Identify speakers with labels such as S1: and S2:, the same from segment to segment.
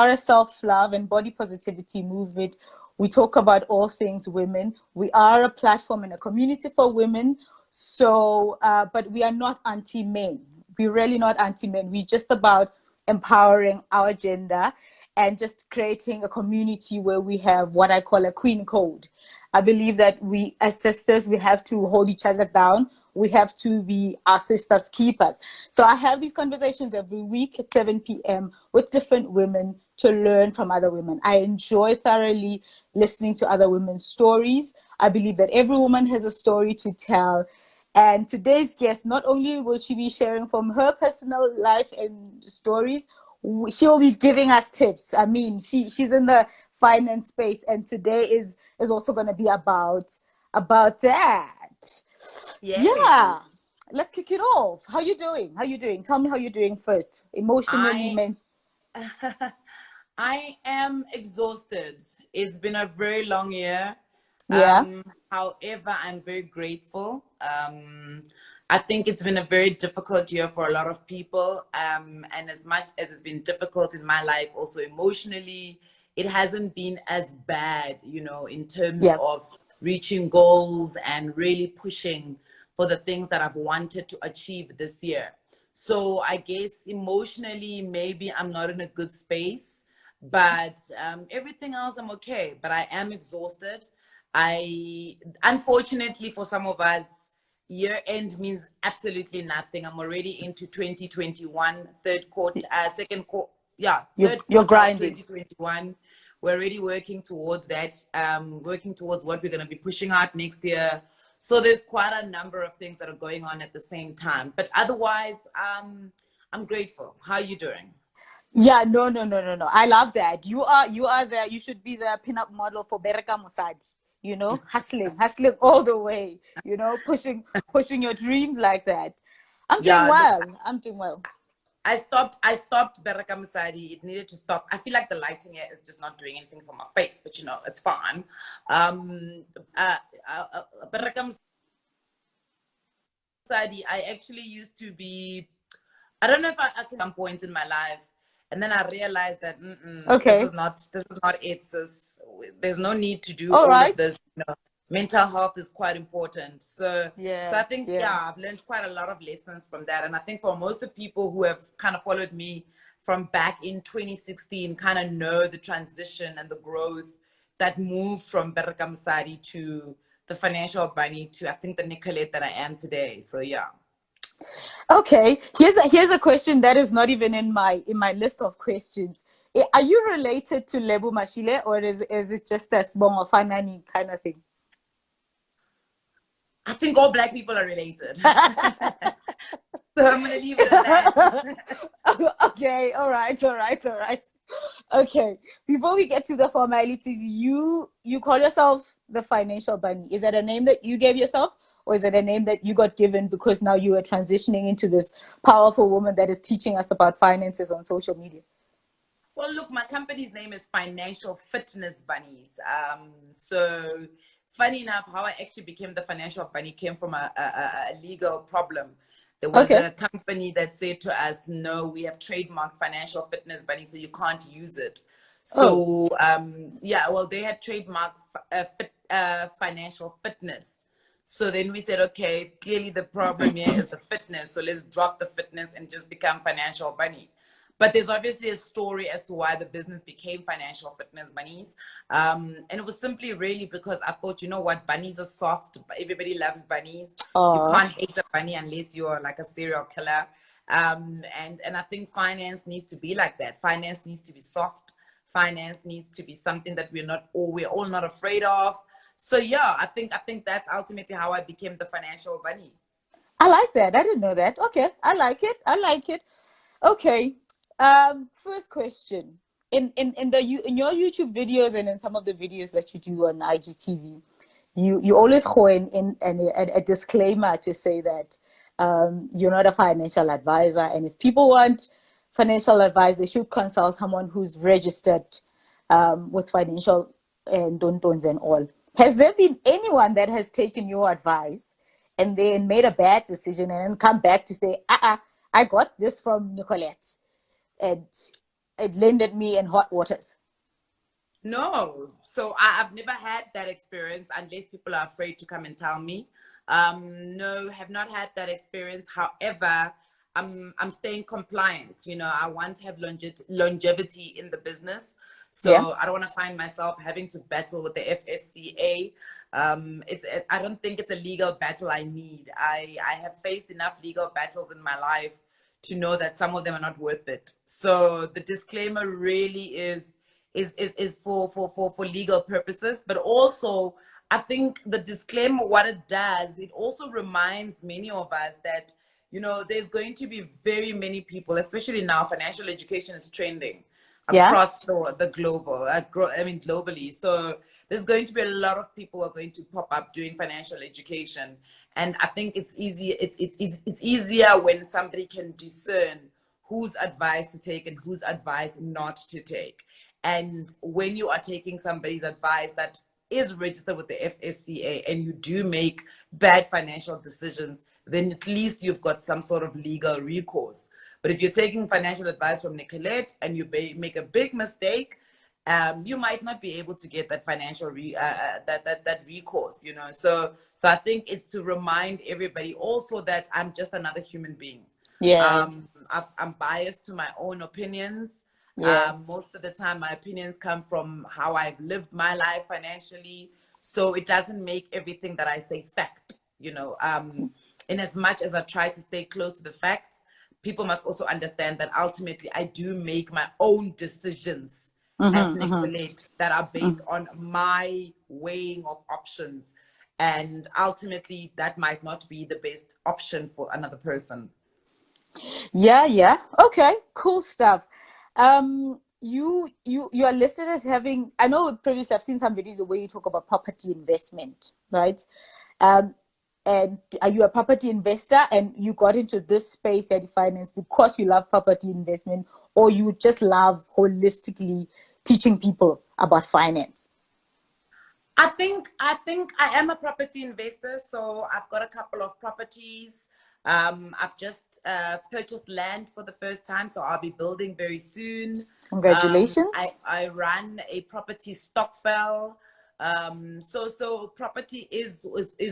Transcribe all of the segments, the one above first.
S1: are a self-love and body positivity movement. We talk about all things women. We are a platform and a community for women. So, but we are not anti-men. We're really not anti-men. We're just about empowering our gender and just creating a community where we have what I call a queen code. I believe that we, as sisters, we have to hold each other down. We have to be our sisters' keepers. So I have these conversations every week at 7 p.m. with different women to learn from other women. I enjoy thoroughly listening to other women's stories. I believe that every woman has a story to tell. And today's guest, not only will she be sharing from her personal life and stories, she'll be giving us tips. I mean, she's in the finance space, and today is also going to be about that.
S2: Yay.
S1: Yeah, let's kick it off. How you doing? How you doing? Tell me how you're doing first, emotionally,
S2: I
S1: men.
S2: I am exhausted. It's been a very long year.
S1: Yeah,
S2: However, I'm very grateful. I think it's been a very difficult year for a lot of people. And as much as it's been difficult in my life, also emotionally, it hasn't been as bad, in terms
S1: yeah.
S2: of reaching goals and really pushing for the things that I've wanted to achieve this year. So I guess emotionally, maybe I'm not in a good space, but everything else I'm okay. But I am exhausted. Unfortunately for some of us, year end means absolutely nothing. I'm already into 2021, third
S1: You're
S2: quarter of
S1: grinding.
S2: 2021. We're already working towards that, working towards what we're going to be pushing out next year. So there's quite a number of things that are going on at the same time. But otherwise, I'm grateful. How are you doing?
S1: Yeah, no. I love that. You are there. You should be the pinup model for Bereka Musad. Hustling all the way. Pushing your dreams like that. I'm doing
S2: Yeah, look,
S1: well. I'm doing well.
S2: I stopped Bereka Masadi. It needed to stop. I feel like the lighting here is just not doing anything for my face, but it's fine. Um, Bereka Masadi, I actually used to be, I don't know if I at some point in my life, and then I realized that this
S1: Okay.
S2: is not it. Sis. There's no need to do
S1: All
S2: all of
S1: right.
S2: this. Mental health is quite important. So
S1: Yeah.
S2: I think,
S1: Yeah.
S2: yeah, I've learned quite a lot of lessons from that, and I think for most of the people who have kind of followed me from back in 2016, kind of know the transition and the growth that moved from Bereka Msadi to the financial bunny to, I think, the Nicolette that I am today. So yeah.
S1: Okay. Here's a question that is not even in my list of questions. Are you related to Lebu Mashile, or is it just a small fanani kind of thing?
S2: I think all Black people are related. So I'm going to leave it at that.
S1: Okay, all right. Okay, before we get to the formalities, you call yourself the financial bunny. Is that a name that you gave yourself, or is it a name that you got given because now you are transitioning into this powerful woman that is teaching us about finances on social media?
S2: Well, look, my company's name is Financial Fitness Bunnies. So funny enough, how I actually became the financial bunny came from a legal problem. There was
S1: Okay.
S2: a company that said to us, no, we have trademarked Financial Fitness Bunny, so you can't use it.
S1: Oh,
S2: So, yeah, well, they had trademarked financial fitness. So then we said, okay, clearly the problem here is the fitness. So let's drop the fitness and just become Financial Bunny. But there's obviously a story as to why the business became Financial Fitness Bunnies. And it was simply really because I thought, you know what, bunnies are soft. Everybody loves bunnies. You
S1: oh,
S2: can't hate a bunny unless you're like a serial killer. And I think finance needs to be like that. Finance needs to be soft. Finance needs to be something that we're all not afraid of. So yeah, I think that's ultimately how I became the financial bunny.
S1: I like that. I didn't know that. Okay, I like it. I like it. Okay. First question. In your YouTube videos and in some of the videos that you do on IGTV, you always throw in a disclaimer to say that you're not a financial advisor, and if people want financial advice, they should consult someone who's registered with financial and don't and all. Has there been anyone that has taken your advice and then made a bad decision and then come back to say, I got this from Nicolette, and it landed me in hot waters.
S2: No. So I've never had that experience unless people are afraid to come and tell me. No, have not had that experience. However, I'm staying compliant. You know, I want to have longevity in the business.
S1: Yeah.
S2: So I don't want to find myself having to battle with the FSCA. I don't think it's a legal battle I need. I have faced enough legal battles in my life to know that some of them are not worth it. So the disclaimer really is for legal purposes, but also I think the disclaimer, what it does, it also reminds many of us that, you know, there's going to be very many people, especially now financial education is trending
S1: Yeah.
S2: across the global, globally. So there's going to be a lot of people who are going to pop up doing financial education. And I think it's easy. It's easier when somebody can discern whose advice to take and whose advice not to take. And when you are taking somebody's advice that is registered with the FSCA and you do make bad financial decisions, then at least you've got some sort of legal recourse. But if you're taking financial advice from Nicolette and you make a big mistake, you might not be able to get that financial that recourse, you know. So I think it's to remind everybody also that I'm just another human being.
S1: Yeah.
S2: I'm biased to my own opinions.
S1: Yeah.
S2: Most of the time, my opinions come from how I've lived my life financially. So it doesn't make everything that I say fact, you know. In as much as I try to stay close to the facts, people must also understand that ultimately I do make my own decisions as Nicolette that are based on my weighing of options. And ultimately, that might not be the best option for another person.
S1: Yeah. Okay, cool stuff. You are listed as having, I know previously I've seen some videos where you talk about property investment, right? And are you a property investor and you got into this space at finance because you love property investment, or you just love holistically teaching people about finance?
S2: I think I am a property investor, so I've got a couple of properties. I've just purchased land for the first time, so I'll be building very soon.
S1: Congratulations.
S2: I run a property stockfell. So property is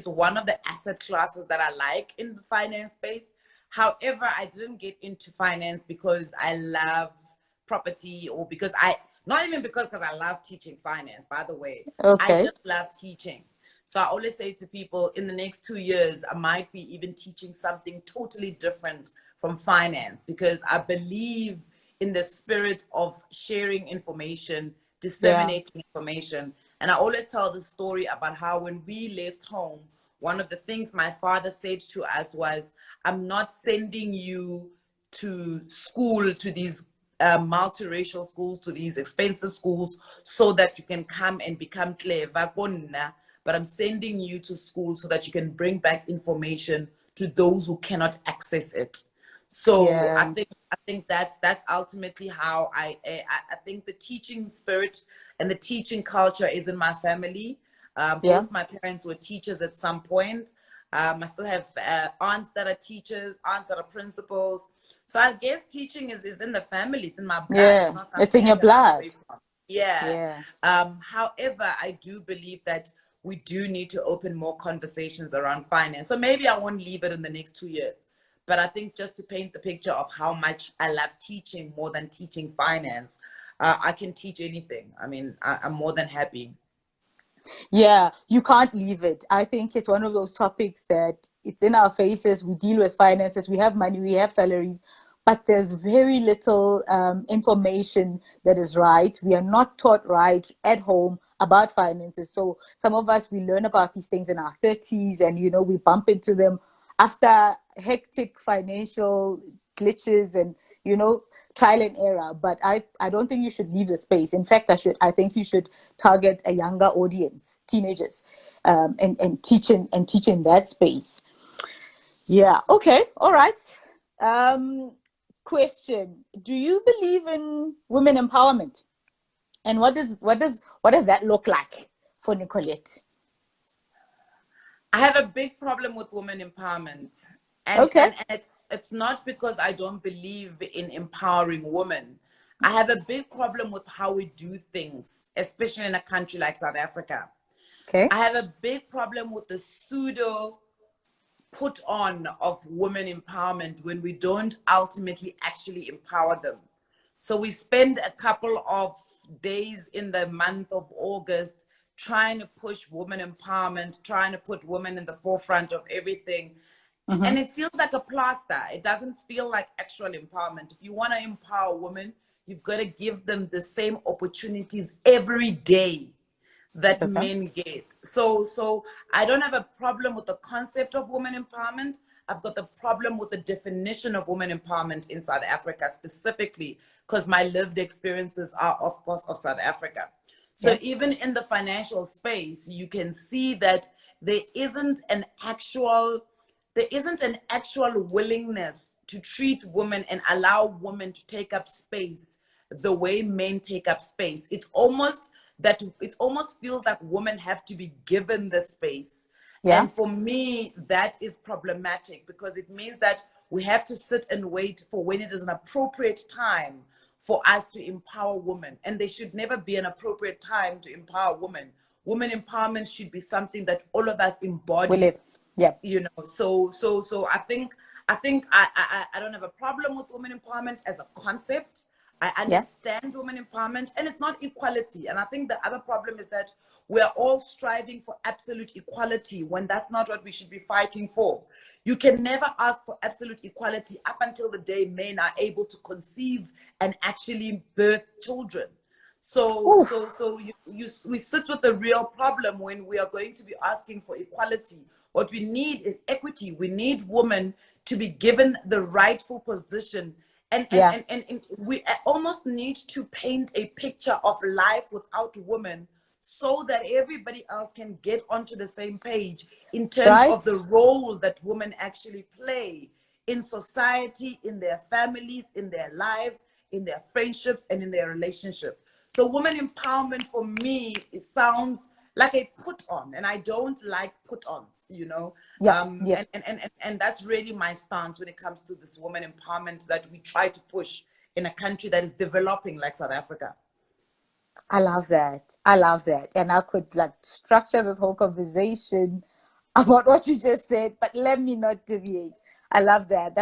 S2: one of the asset classes that I like in the finance space. However, I didn't get into finance because I love property, or because not even because I love teaching finance, by the way. I
S1: Okay.
S2: just love teaching. So I always say to people, in the next 2 years, I might be even teaching something totally different from finance, because I believe in the spirit of sharing information,
S1: Yeah.
S2: disseminating information. And I always tell the story about how when we left home, one of the things my father said to us was, I'm not sending you to school, to these multiracial schools, to these expensive schools, so that you can come and become clever, but I'm sending you to school so that you can bring back information to those who cannot access it. So
S1: Yeah.
S2: I think that's ultimately how I think the teaching spirit and the teaching culture is in my family.
S1: Yeah.
S2: Both my parents were teachers at some point. I still have aunts that are teachers, aunts that are principals. So I guess teaching is in the family. It's in my blood. It's
S1: Yeah.
S2: not
S1: It's
S2: something
S1: in
S2: I
S1: your
S2: can run
S1: blood.
S2: away from. Yeah.
S1: Yeah.
S2: However, I do believe that we do need to open more conversations around finance. So maybe I won't leave it in the next 2 years. But I think just to paint the picture of how much I love teaching more than teaching finance, I can teach anything. I mean, I'm more than happy.
S1: Yeah, you can't leave it. I think it's one of those topics that it's in our faces. We deal with finances, we have money, we have salaries, but there's very little information that is right. We are not taught right at home about finances. So some of us, we learn about these things in our 30s, and you know, we bump into them after hectic financial glitches and, you know, trial and error. But I don't think you should leave the space. In fact, I think you should target a younger audience, teenagers, and teach in that space. Yeah. Okay. All right. Question: do you believe in women empowerment, and what does that look like for Nicolette?
S2: I have a big problem with women empowerment. And
S1: Okay.
S2: it's not because I don't believe in empowering women. I have a big problem with how we do things, especially in a country like South Africa.
S1: Okay.
S2: I have a big problem with the pseudo put on of women empowerment when we don't ultimately actually empower them. So we spend a couple of days in the month of August trying to push women empowerment, trying to put women in the forefront of everything. And it feels like a plaster. It doesn't feel like actual empowerment. If you want to empower women, you've got to give them the same opportunities every day that
S1: Okay.
S2: men get. So I don't have a problem with the concept of women empowerment. I've got the problem with the definition of women empowerment in South Africa specifically, because my lived experiences are, of course, of South Africa. So even in the financial space, you can see that there isn't an actual willingness to treat women and allow women to take up space the way men take up space. It almost feels like women have to be given the space.
S1: Yeah.
S2: And for me, that is problematic, because it means that we have to sit and wait for when it is an appropriate time for us to empower women. And there should never be an appropriate time to empower women. Women empowerment should be something that all of us embody.
S1: We live. Yeah.
S2: You know, so I think I don't have a problem with women empowerment as a concept. I understand women empowerment, and it's not equality. And I think the other problem is that we're all striving for absolute equality when that's not what we should be fighting for. You can never ask for absolute equality up until the day men are able to conceive and actually birth children. So we sit with the real problem when we are going to be asking for equality. What we need is equity. We need women to be given the rightful position. And we almost need to paint a picture of life without women so that everybody else can get onto the same page in terms of the role that women actually play in society, in their families, in their lives, in their friendships, and in their relationship. So women empowerment for me, it sounds like a put on, and I don't like put ons, you know. And that's really my stance when it comes to this woman empowerment that we try to push in a country that is developing like South Africa.
S1: I love that. And I could like structure this whole conversation about what you just said, but let me not deviate. I love that.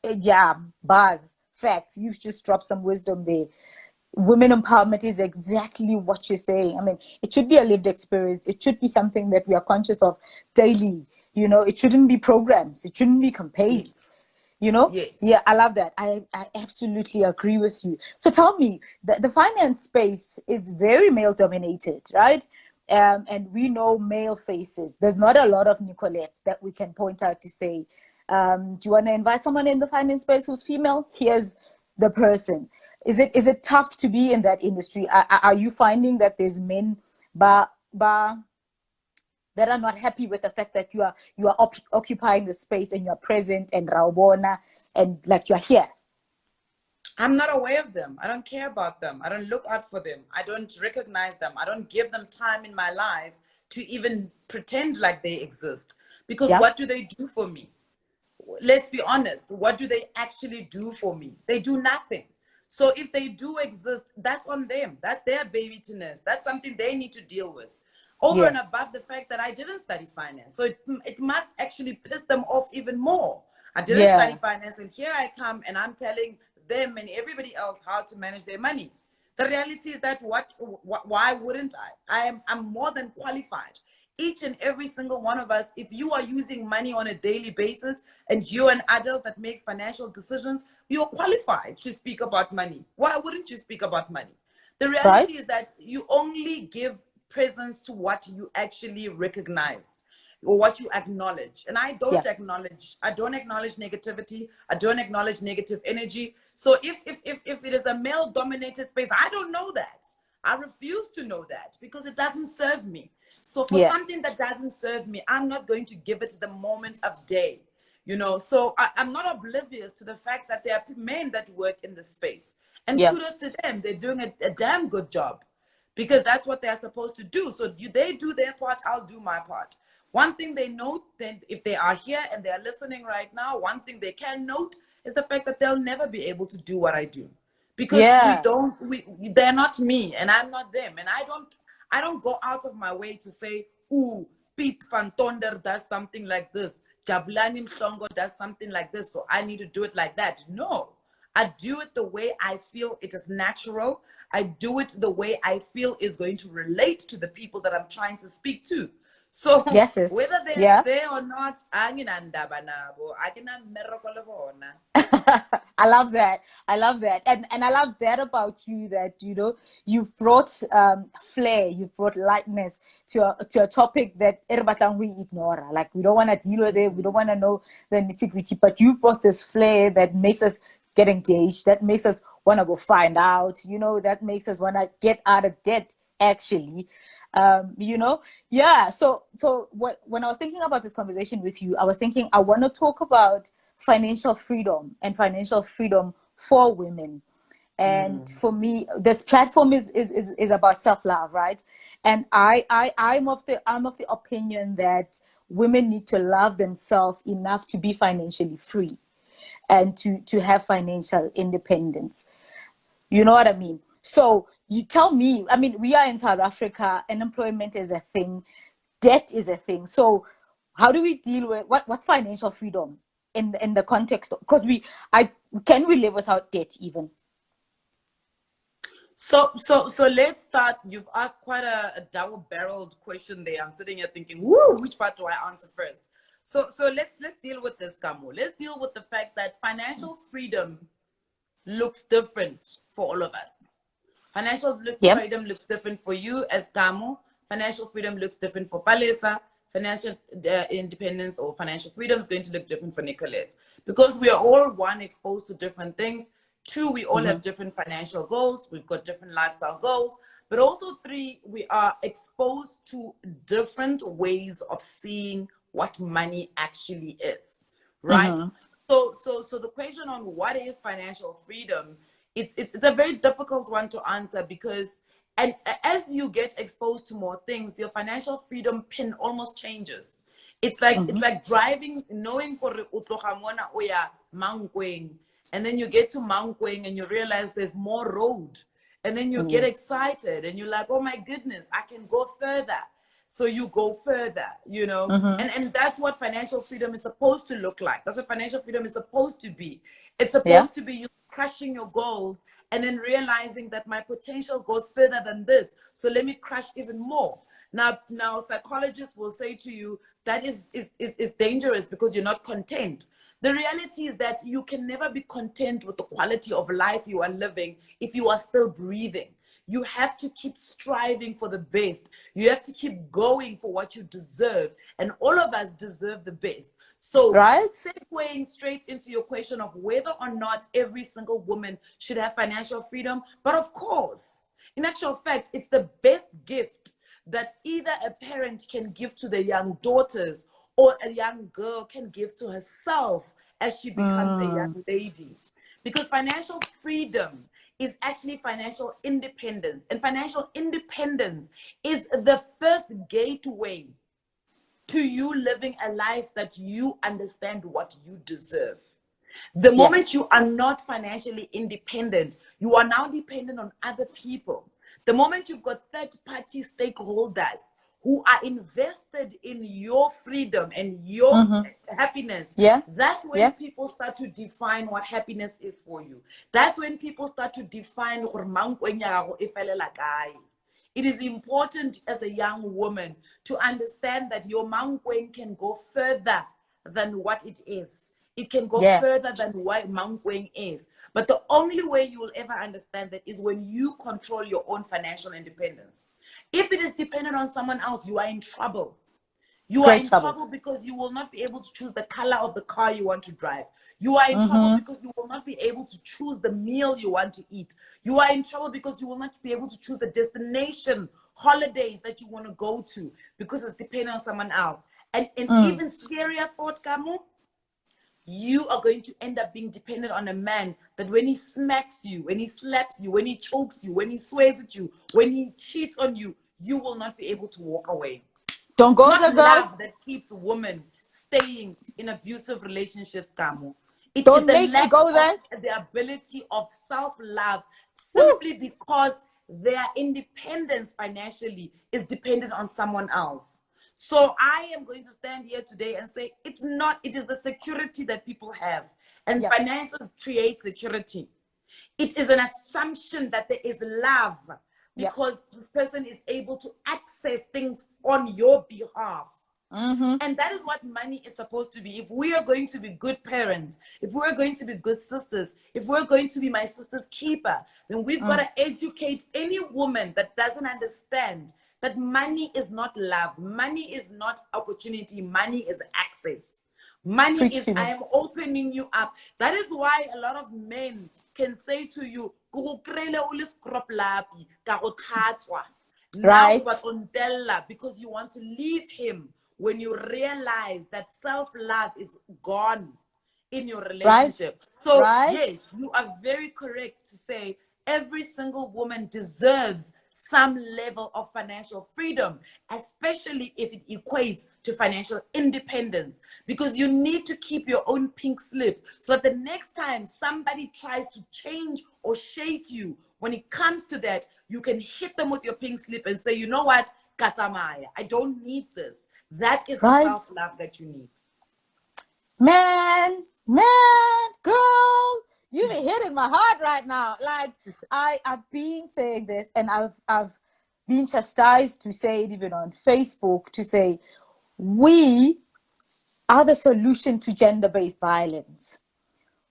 S1: Yeah, bars, facts. You've just dropped some wisdom there. Women empowerment is exactly what you're saying. I mean, it should be a lived experience. It should be something that we are conscious of daily. You know, it shouldn't be programs. It shouldn't be campaigns.
S2: Yes.
S1: You know?
S2: Yes.
S1: Yeah, I love that. I absolutely agree with you. So tell me, the finance space is very male dominated, right? And we know male faces. There's not a lot of Nicolettes that we can point out to say, do you want to invite someone in the finance space who's female? Here's the person. Is it tough to be in that industry? Are you finding that there's men that are not happy with the fact that you are occupying the space and you're present and raubona and like you're here?
S2: I'm not aware of them. I don't care about them. I don't look out for them. I don't recognize them. I don't give them time in my life to even pretend like they exist. Because what do they do for me? Let's be honest. What do they actually do for me? They do nothing. So if they do exist, that's on them. That's their baby to nurse. That's something they need to deal with. Over and above the fact that I didn't study finance. So it must actually piss them off even more. I didn't study finance, and here I come and I'm telling them and everybody else how to manage their money. The reality is that why wouldn't I? I'm more than qualified. Each and every single one of us, if you are using money on a daily basis and you're an adult that makes financial decisions, you're qualified to speak about money. Why wouldn't you speak about money? The reality is that you only give presence to what you actually recognize or what you acknowledge. And I don't acknowledge negativity. I don't acknowledge negative energy. So if it is a male dominated space, I don't know that. I refuse to know that because it doesn't serve me. So for something that doesn't serve me, I'm not going to give it the moment of day, you know. So I'm not oblivious to the fact that there are men that work in this space. And kudos to them. They're doing a damn good job because that's what they're supposed to do. So they do their part, I'll do my part. One thing they note, then if they are here and they're listening right now, one thing they can note is the fact that they'll never be able to do what I do. because they're not me and I'm not them. And I don't go out of my way to say, ooh, Pete Van Tonder does something like this. Jabulani Mhlongo does something like this, so I need to do it like that. No, I do it the way I feel it is natural. I do it the way I feel is going to relate to the people that I'm trying to speak to. So whether they're there or not, I
S1: love that. I love that. And I love that about you, that, you know, you've brought flair, you've brought lightness to a topic that we ignore. Like, we don't want to deal with it. We don't want to know the nitty-gritty, but you brought this flair that makes us get engaged, that makes us want to go find out, you know, that makes us want to get out of debt, actually. You know, so when I was thinking about this conversation with you, I was thinking I want to talk about financial freedom and financial freedom for women. And for me, this platform is about self-love, right? And I'm of the opinion that women need to love themselves enough to be financially free and to have financial independence. You know what I mean? So you tell me, I mean, we are in South Africa, unemployment is a thing, debt is a thing. So how do we deal with what's financial freedom in the context? Because can we live without debt even?
S2: So let's start. You've asked quite a double-barreled question there. I'm sitting here thinking, woo, which part do I answer first? So let's deal with this, Kamo. Let's deal with the fact that financial freedom looks different for all of us. Financial freedom looks different for you as Kamo. Financial freedom looks different for Palesa. Financial independence or financial freedom is going to look different for Nicolette. Because we are all, one, exposed to different things. Two, we all have different financial goals. We've got different lifestyle goals. But also, three, we are exposed to different ways of seeing what money actually is, right? So the question on what is financial freedom, it's a very difficult one to answer, because and as you get exposed to more things, your financial freedom pin almost changes. It's like driving, knowing for Utlohamona Oya Mangweng, and then you get to Mangweng and you realize there's more road, and then you get excited and you're like, oh my goodness, I can go further. So you go further, you know, and that's what financial freedom is supposed to look like. That's what financial freedom is supposed to be. It's supposed to be you crushing your goals and then realizing that my potential goes further than this. So let me crush even more. Now psychologists will say to you that is dangerous because you're not content. The reality is that you can never be content with the quality of life you are living if you are still breathing. You have to keep striving for the best. You have to keep going for what you deserve. And all of us deserve the best. So segueing straight into your question of whether or not every single woman should have financial freedom. But of course, in actual fact, it's the best gift that either a parent can give to their young daughters or a young girl can give to herself as she becomes a young lady. Because financial freedom is actually financial independence. And financial independence is the first gateway to you living a life that you understand what you deserve. The moment you are not financially independent, you are now dependent on other people. The moment you've got third-party stakeholders who are invested in your freedom and your happiness, that's when people start to define what happiness is for you. That's when people start to define it is important as a young woman to understand that your mangweng can go further than what it is. It can go further than what mangweng is. But the only way you will ever understand that is when you control your own financial independence. If it is dependent on someone else, you are in trouble. You are in trouble because you will not be able to choose the color of the car you want to drive. You are in trouble because you will not be able to choose the meal you want to eat. You are in trouble because you will not be able to choose the destination, holidays that you want to go to, because it's dependent on someone else. And even scarier thought, Kamo, you are going to end up being dependent on a man that when he smacks you, when he slaps you, when he chokes you, when he swears at you, when he cheats on you, you will not be able to walk away.
S1: Don't go there, girl.
S2: Love that keeps women staying in abusive relationships, Kamo. It is
S1: Don't
S2: the
S1: make me
S2: lack
S1: go there.
S2: of the ability of self-love,
S1: Woo.
S2: simply because their independence financially is dependent on someone else. So I am going to stand here today and say it's not, it is the security that people have. And
S1: Yep.
S2: finances create security. It is an assumption that there is love because this person is able to access things on your behalf. And that is what money is supposed to be. If we are going to be good parents, if we're going to be good sisters, if we're going to be my sister's keeper, then we've got to educate any woman that doesn't understand that money is not love. Money is not opportunity. Money is access. Money
S1: Preach
S2: is,
S1: to me.
S2: I am opening you up. That is why a lot of men can say to you,
S1: right,
S2: because you want to leave him when you realize that self-love is gone in your relationship.
S1: right,
S2: So
S1: right.
S2: yes, you are very correct to say every single woman deserves some level of financial freedom, especially if it equates to financial independence, because you need to keep your own pink slip so that the next time somebody tries to change or shake you, when it comes to that, you can hit them with your pink slip and say, you know what, Katamaya, I don't need this. That is the self-love that you need.
S1: Man, girl, you be hitting my heart right now. Like I've been saying this, and I've been chastised to say it even on Facebook, to say we are the solution to gender-based violence.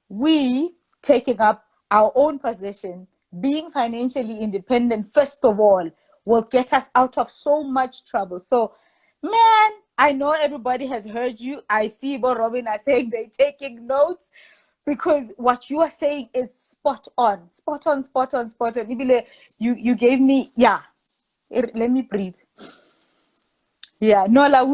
S1: We taking up our own position, being financially independent, first of all, will get us out of so much trouble. So, man, I know everybody has heard you. I see Bo Robin are saying they're taking notes, because what you are saying is spot on. You gave me, let me breathe. Yeah, no, I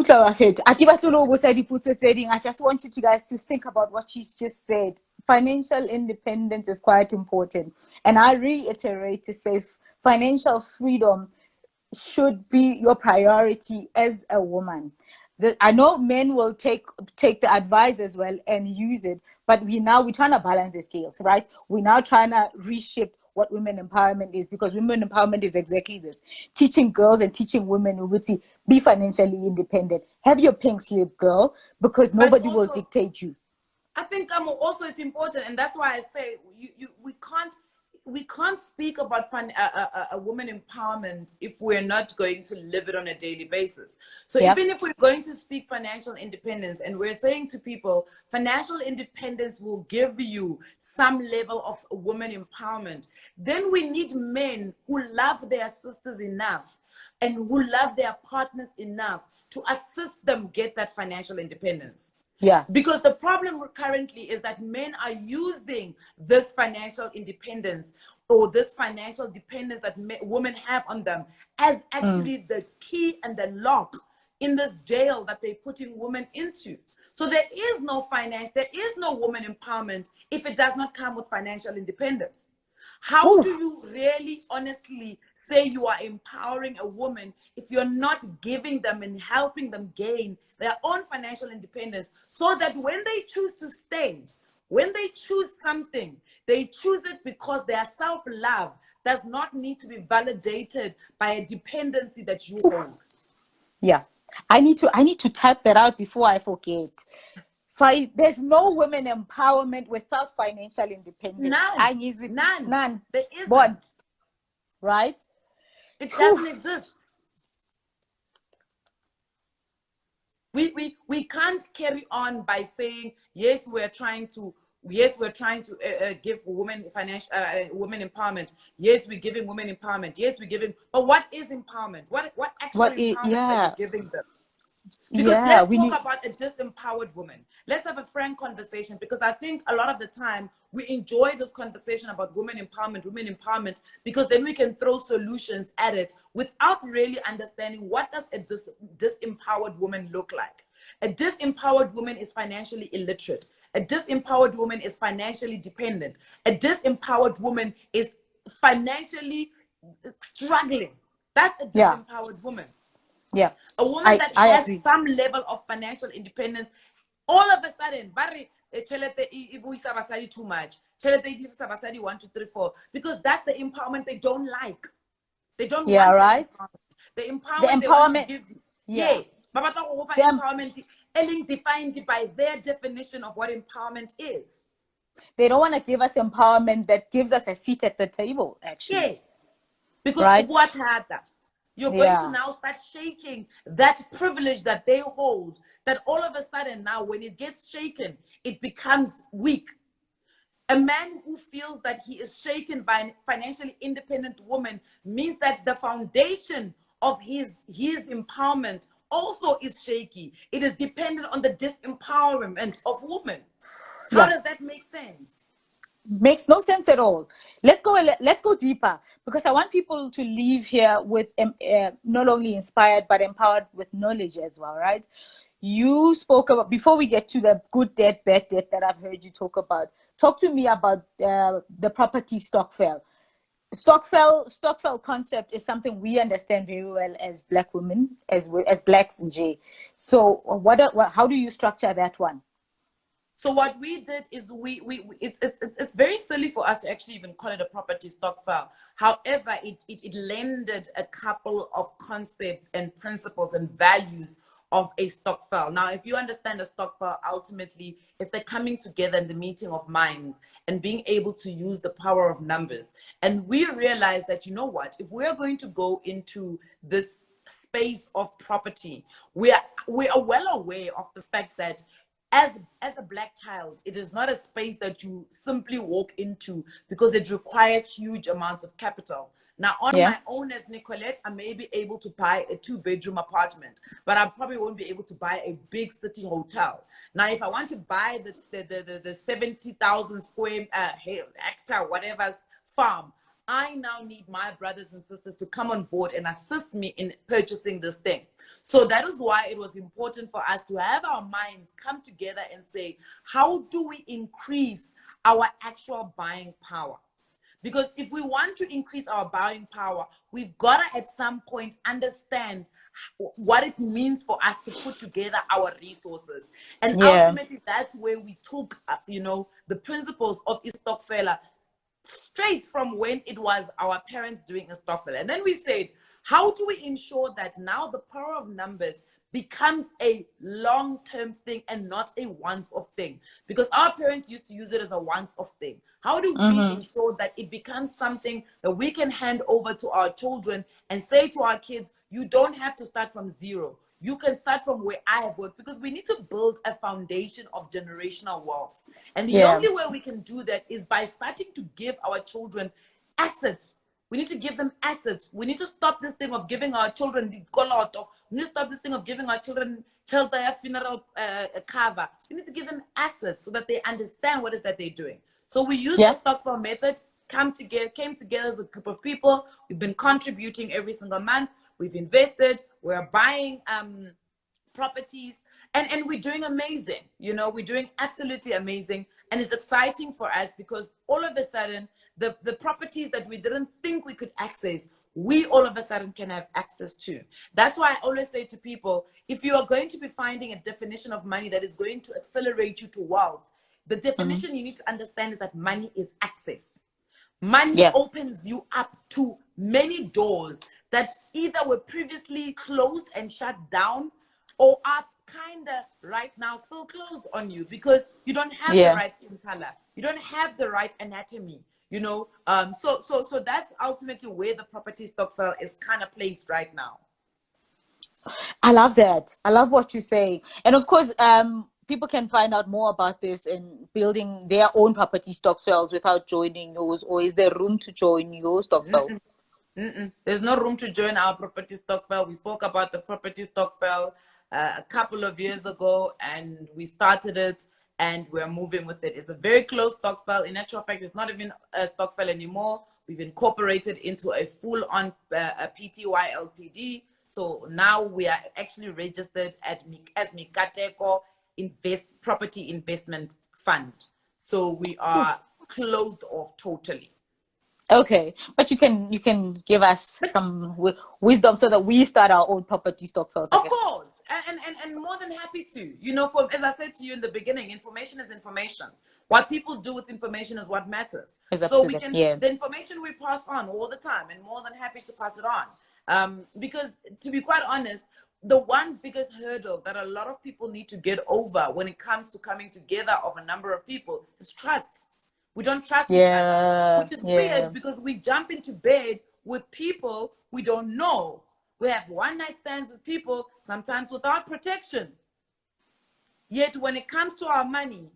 S1: just want you guys to think about what she's just said. Financial independence is quite important. And I reiterate to say financial freedom should be your priority as a woman. I know men will take the advice as well and use it, but we're trying to balance the scales, right? We're now trying to reshape what women empowerment is, because women empowerment is exactly this: teaching girls and teaching women to be financially independent. Have your pink slip, girl, because nobody will dictate you.
S2: I think also it's important, and that's why I say we can't speak about a woman empowerment if we're not going to live it on a daily basis. So even if we're going to speak financial independence and we're saying to people, financial independence will give you some level of woman empowerment, then we need men who love their sisters enough and who love their partners enough to assist them get that financial independence.
S1: Yeah.
S2: Because the problem currently is that men are using this financial independence or this financial dependence that women have on them as actually the key and the lock in this jail that they're putting women into. So there is no finance, there is no woman empowerment if it does not come with financial independence. How do you really honestly say you are empowering a woman if you're not giving them and helping them gain their own financial independence, so that when they choose to stay, when they choose something, they choose it because their self-love does not need to be validated by a dependency that you hold.
S1: Yeah. I need to type that out before I forget. There's no women empowerment without financial independence.
S2: None. There isn't.
S1: But, right?
S2: It doesn't exist. We can't carry on by saying, yes, we're trying to give women financial women empowerment. Yes, we're giving women empowerment. Yes, we're giving. But what is empowerment? What actual empowerment are you giving them? Because let's talk about a disempowered woman. Let's have a frank conversation, because I think a lot of the time we enjoy this conversation about women empowerment, because then we can throw solutions at it without really understanding what does a disempowered woman look like. A disempowered woman is financially illiterate. A disempowered woman is financially dependent. A disempowered woman is financially struggling. That's a disempowered woman.
S1: Yeah.
S2: A woman that has some level of financial independence All of a sudden, Barry, too much. 1, 2, 3, 4. Because that's the empowerment they don't like. They don't want
S1: right.
S2: The empowerment they want to give. Yes. The empowerment defined by their definition of what empowerment is.
S1: They don't want to give us empowerment that gives us a seat at the table, actually.
S2: Yes. Because you're going to now start shaking that privilege that they hold, that all of a sudden now when it gets shaken, it becomes weak. A man who feels that he is shaken by a financially independent woman means that the foundation of his empowerment also is shaky. It is dependent on the disempowerment of women. How does that make sense?
S1: Makes no sense at all. Let's go deeper, because I want people to leave here with not only inspired but empowered with knowledge as well, right? You spoke about, before we get to the good debt, bad debt that I've heard you talk about, talk to me about the property stokvel. Stokvel concept is something we understand very well as Black women, as Blacks in J. So how do you structure that one?
S2: So what we did is it's very silly for us to actually even call it a property stokvel. However, it lended a couple of concepts and principles and values of a stokvel. Now, if you understand a stokvel, ultimately it's the coming together and the meeting of minds and being able to use the power of numbers. And we realized that, you know what, if we're going to go into this space of property, we are well aware of the fact that as a Black child, it is not a space that you simply walk into because it requires huge amounts of capital. Now, on my own as Nicolette, I may be able to buy a 2-bedroom apartment, but I probably won't be able to buy a big city hotel. Now, if I want to buy the 70,000 square hectare, whatever farm, I now need my brothers and sisters to come on board and assist me in purchasing this thing. So that is why it was important for us to have our minds come together and say, how do we increase our actual buying power? Because if we want to increase our buying power, we've got to at some point understand what it means for us to put together our resources. And ultimately, that's where we took, the principles of Istokfela straight from when it was our parents doing a stokvel. And then we said, how do we ensure that now the power of numbers becomes a long-term thing and not a once-off thing? Because our parents used to use it as a once-off thing. How do we ensure that it becomes something that we can hand over to our children and say to our kids, you don't have to start from zero. You can start from where I have worked, because we need to build a foundation of generational wealth. And the only way we can do that is by starting to give our children assets. We need to give them assets. We need to stop this thing of giving our children the koloto. We need to stop this thing of giving our children funeral cover. We need to give them assets so that they understand what is that they're doing. So we use the stokvel method, came together as a group of people. We've been contributing every single month. We've invested. We're buying properties, and we're doing amazing. We're doing absolutely amazing. And it's exciting for us because all of a sudden, the properties that we didn't think we could access, we all of a sudden can have access to. That's why I always say to people, if you are going to be finding a definition of money that is going to accelerate you to wealth, the definition you need to understand is that money is access. Money opens you up to many doors that either were previously closed and shut down or are kind of right now still closed on you because you don't have the right skin color. You don't have the right anatomy, So that's ultimately where the property stokvel is kind of placed right now.
S1: I love that. I love what you say. And of course, people can find out more about this in building their own property stokvels without joining yours, or is there room to join your stokvel?
S2: There's no room to join our property stokvel. We spoke about the property stokvel a couple of years ago, and we started it, and we're moving with it. It's a very close stokvel. In actual fact, it's not even a stokvel anymore. We've incorporated into a full-on PTY Ltd. So now we are actually registered as Mikateko Property Investment Fund. So we are closed off totally.
S1: Okay, but you can give us some wisdom so that we start our own property stokvels.
S2: Of course, and more than happy to. You know, as I said to you in the beginning, information is information. What people do with information is what matters. So we can, the information we pass on all the time, and more than happy to pass it on. Because to be quite honest, the one biggest hurdle that a lot of people need to get over when it comes to coming together of a number of people is trust. We don't trust each other, which is weird because we jump into bed with people we don't know. We have one-night stands with people, sometimes without protection. Yet when it comes to our money,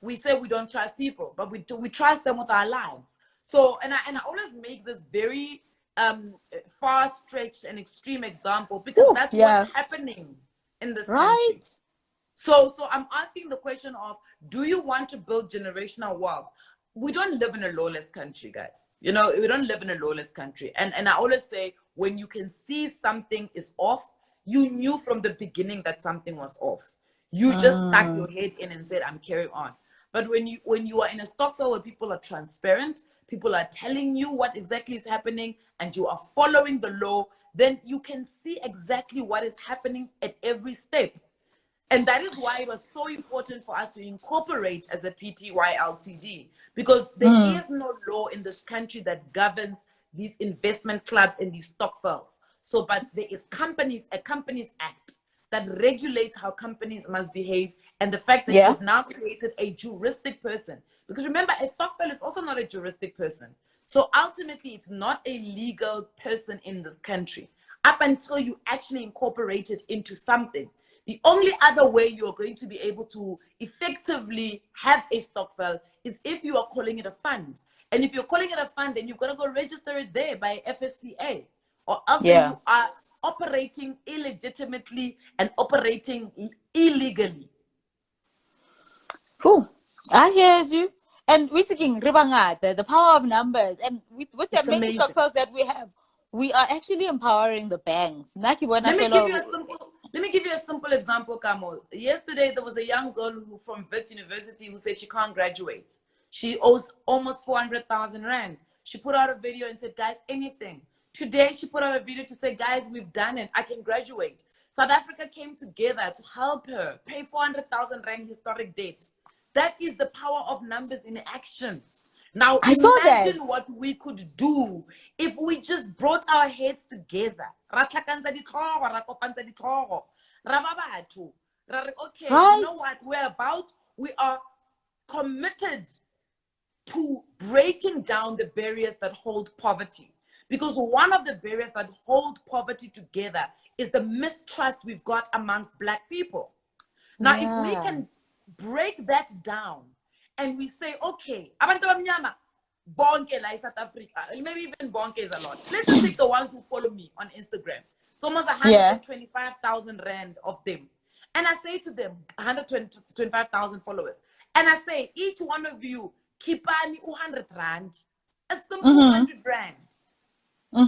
S2: we say we don't trust people, but we trust them with our lives. So, and I always make this very far-stretched and extreme example because that's what's happening in this country. So I'm asking the question of, do you want to build generational wealth? We don't live in a lawless country, guys. You know, we don't live in a lawless country. And I always say, when you can see something is off, you knew from the beginning that something was off. You just stuck your head in and said, I'm carrying on. But when you are in a stokvel where people are transparent, people are telling you what exactly is happening, and you are following the law, then you can see exactly what is happening at every step. And that is why it was so important for us to incorporate as a PTY Ltd, because there is no law in this country that governs these investment clubs and these stokvels. So, but there is a Companies Act that regulates how companies must behave, and the fact that you've now created a juristic person. Because remember, a stokvel is also not a juristic person. So ultimately, it's not a legal person in this country up until you actually incorporate it into something. The only other way you're going to be able to effectively have a stokvel is if you are calling it a fund. And if you're calling it a fund, then you've got to go register it there by FSCA, or else then you are operating illegitimately and operating illegally.
S1: Cool. I hear you. And we're thinking the power of numbers. And with the many stokvels that we have, we are actually empowering the banks. Let
S2: me give you a simple example, Kamo. Yesterday, there was a young girl from Wits University who said she can't graduate. She owes almost 400,000 Rand. She put out a video and said, guys, anything. Today, she put out a video to say, guys, we've done it. I can graduate. South Africa came together to help her pay 400,000 Rand historic debt. That is the power of numbers in action. Now, imagine what we could do if we just brought our heads together. Okay, you know what? We are committed to breaking down the barriers that hold poverty. Because one of the barriers that hold poverty together is the mistrust we've got amongst Black people. Now, if we can break that down, and we say, okay, abantu abamnyama bonke la South Africa, maybe even bonke is a lot. Let's just take the ones who follow me on Instagram. It's almost 125,000 Rand of them. And I say to them, 125,000 followers. And I say, each one of you, kipani 100 Rand, a simple 100 Rand.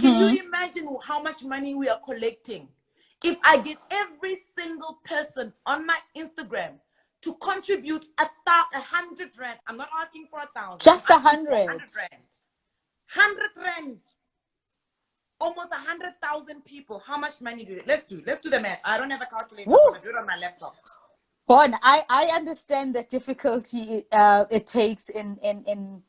S2: Can you imagine how much money we are collecting? If I get every single person on my Instagram to contribute 100 Rand. I'm not asking for 1,000.
S1: Just 100.
S2: 100 Rand. 100 Rand. Almost 100,000 people. How much money do you? Let's do the math. I don't have a calculator. I'm gonna do it on my laptop.
S1: Bon, I understand the difficulty it takes in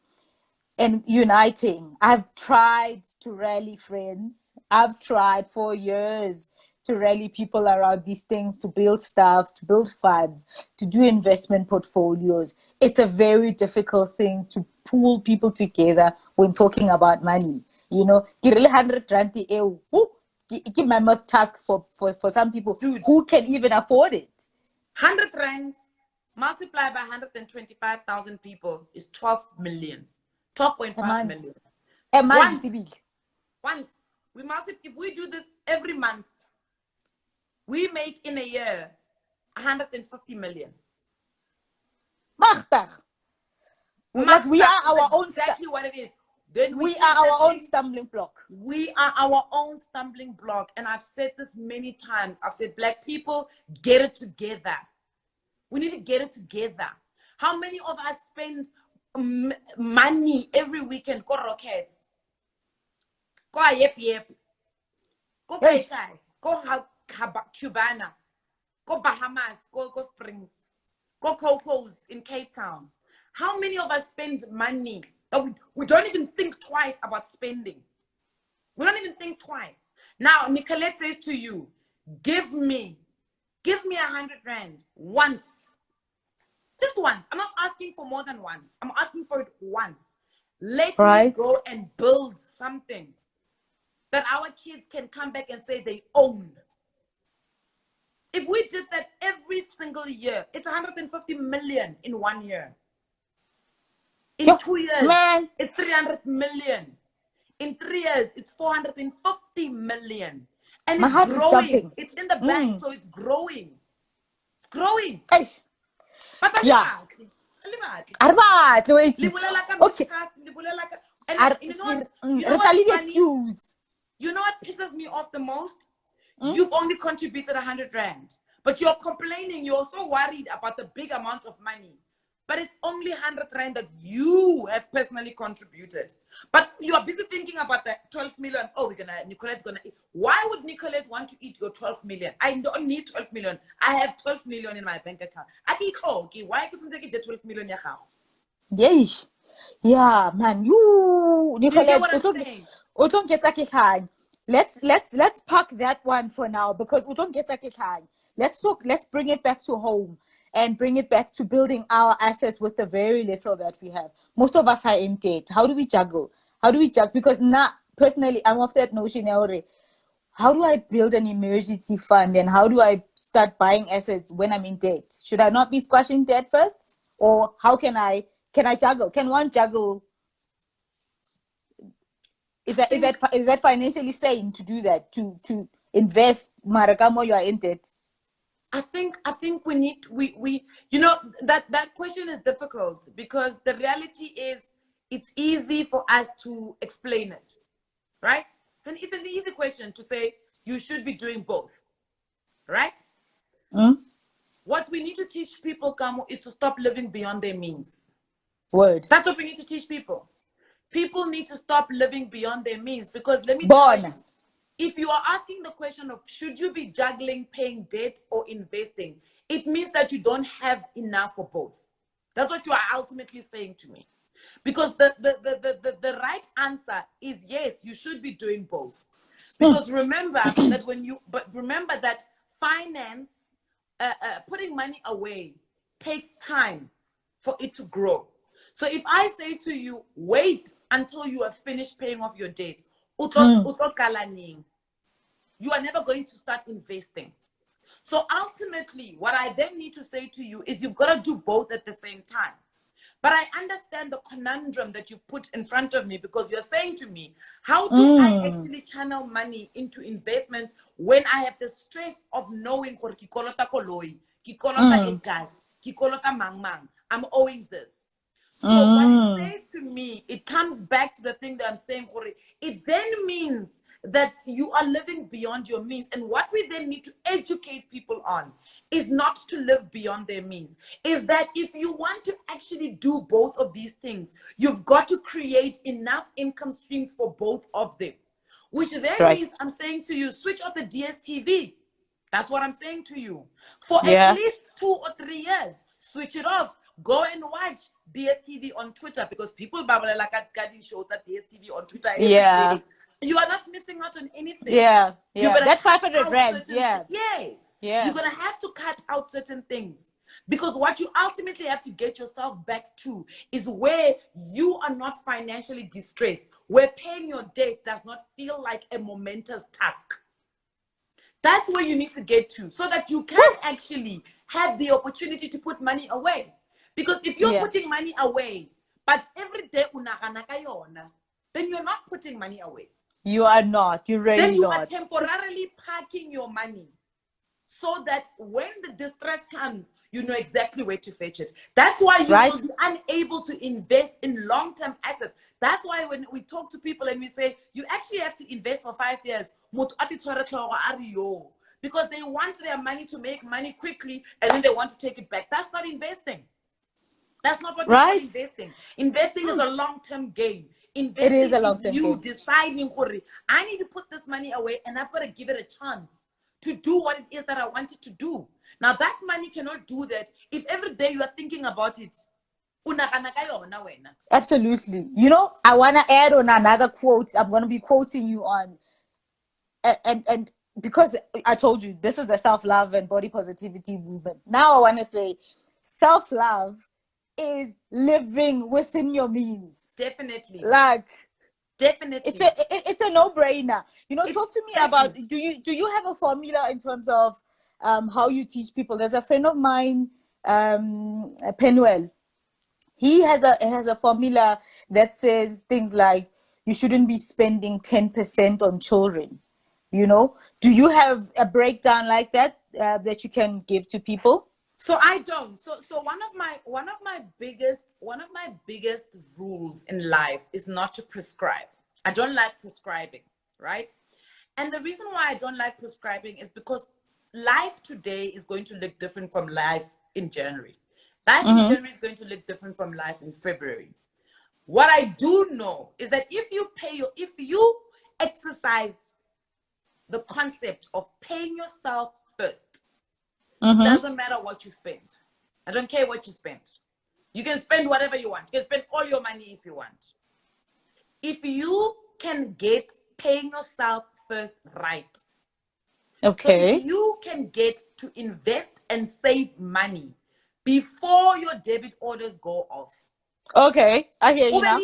S1: uniting. I've tried to rally friends. I've tried for years to rally people around these things, to build stuff, to build funds, to do investment portfolios. It's a very difficult thing to pull people together when talking about money. You know, 100 Rand it's mammoth task for some people. Dude, who can even afford it.
S2: 100 Rand multiplied by 125,000 people is 12 million. 12.5 million.
S1: A month.
S2: Once we multiply, if we do this every month, we make in a year 150 million.
S1: We are our own.
S2: Exactly what it is. Then
S1: we are our own stumbling block.
S2: We are our own stumbling block. And I've said this many times. I've said, Black people, get it together. We need to get it together. How many of us spend money every weekend? Go rockets. Go yep. Go kai. Go Cubana. go Bahamas, go Springs, go Cocos in Cape Town. How many of us spend money that we don't even think twice about spending? We don't even think twice. Now, Nicolette says to you, give me 100 rand once. Just once. I'm not asking for more than once. I'm asking for it once. Let me go and build something that our kids can come back and say they own. If we did that every single year, it's 150 million in 1 year. In 2 years, it's 300 million. In 3 years, it's 450 million. And
S1: My heart
S2: it's
S1: is
S2: growing.
S1: jumping.
S2: It's in the bank, so it's growing. It's growing.
S1: Eish.
S2: But
S1: Yeah.
S2: okay. And you know what's funny? You know what pisses me off the most? You've only contributed 100 rand, but you're complaining. You're so worried about the big amount of money, but it's only 100 rand that you have personally contributed. But you are busy thinking about the 12 million. Oh, Nicolette's gonna eat. Why would Nicolette want to eat your 12 million? I don't need 12 million. I have 12 million in my bank account. I think, okay, why couldn't take it 12 million?
S1: Yes. Yeah, man. You
S2: get what I'm saying?
S1: Let's park that one for now because we don't get let's bring it back to home and bring it back to building our assets with the very little that we have. Most of us are in debt. How do we juggle? Because now, personally, I'm of that notion already. How do I build an emergency fund and how do I start buying assets when I'm in debt? Should I not be squashing debt first? Or how can I juggle? Can one juggle? Is that financially sane to do that? To invest, Marakamo, you are in debt?
S2: I think we you know that question is difficult because the reality is it's easy for us to explain it, right? It's an easy question to say you should be doing both, right? What we need to teach people, Kamo, is to stop living beyond their means.
S1: Word.
S2: That's what we need to teach people. People need to stop living beyond their means because let me tell you, if you are asking the question of should you be juggling paying debt or investing, it means that you don't have enough for both. That's what you are ultimately saying to me. Because the right answer is yes, you should be doing both. Because remember that finance, putting money away takes time for it to grow. So if I say to you, wait until you have finished paying off your debt, you are never going to start investing. So ultimately, what I then need to say to you is you've got to do both at the same time. But I understand the conundrum that you put in front of me because you're saying to me, how do I actually channel money into investments when I have the stress of knowing I'm owing this. So what it says to me, it comes back to the thing that I'm saying, it then means that you are living beyond your means. And what we then need to educate people on is not to live beyond their means. Is that if you want to actually do both of these things, you've got to create enough income streams for both of them. Which then means I'm saying to you, switch off the DSTV. That's what I'm saying to you. For at least 2 or 3 years, switch it off. Go and watch DSTV on Twitter because people babble like Gadi shows at DSTV on Twitter every day. You are not missing out on anything.
S1: Yeah. That's 500 rand.
S2: Yes. You're going to have to cut out certain things because what you ultimately have to get yourself back to is where you are not financially distressed, where paying your debt does not feel like a momentous task. That's where you need to get to so that you can actually have the opportunity to put money away. Because if you're putting money away, but every day then you're not putting money away.
S1: You are not. You really
S2: then you
S1: not.
S2: are temporarily parking your money so that when the distress comes, you know exactly where to fetch it. That's why you will be unable to invest in long-term assets. That's why when we talk to people and we say, you actually have to invest for 5 years, because they want their money to make money quickly and then they want to take it back. That's not investing. That's not what we call investing. Investing is a long-term game. Investing
S1: it is a long-term
S2: you
S1: game.
S2: deciding, I need to put this money away and I've got to give it a chance to do what it is that I wanted to do. Now, that money cannot do that if every day you are thinking about it.
S1: Absolutely. You know, I want to add on another quote. I'm going to be quoting you on, and because I told you this is a self-love and body positivity movement. Now I want to say self-love is living within your means.
S2: Definitely.
S1: Like,
S2: definitely.
S1: It's a no-brainer. You know, talk to me about, do you have a formula in terms of how you teach people? There's a friend of mine, Penuel. He has a formula that says things like you shouldn't be spending 10% on children. You know, do you have a breakdown like that that you can give to people?
S2: So I don't. So one of my biggest rules in life is not to prescribe. I don't like prescribing, right? And the reason why I don't like prescribing is because life today is going to look different from life in January. Life in January is going to look different from life in February. What I do know is that if you exercise the concept of paying yourself first, it doesn't matter what you spend. I don't care what you spend. You can spend whatever you want. You can spend all your money if you want. If you can get paying yourself first right.
S1: Okay.
S2: So if you can get to invest and save money before your debit orders go off.
S1: Okay, I hear you now.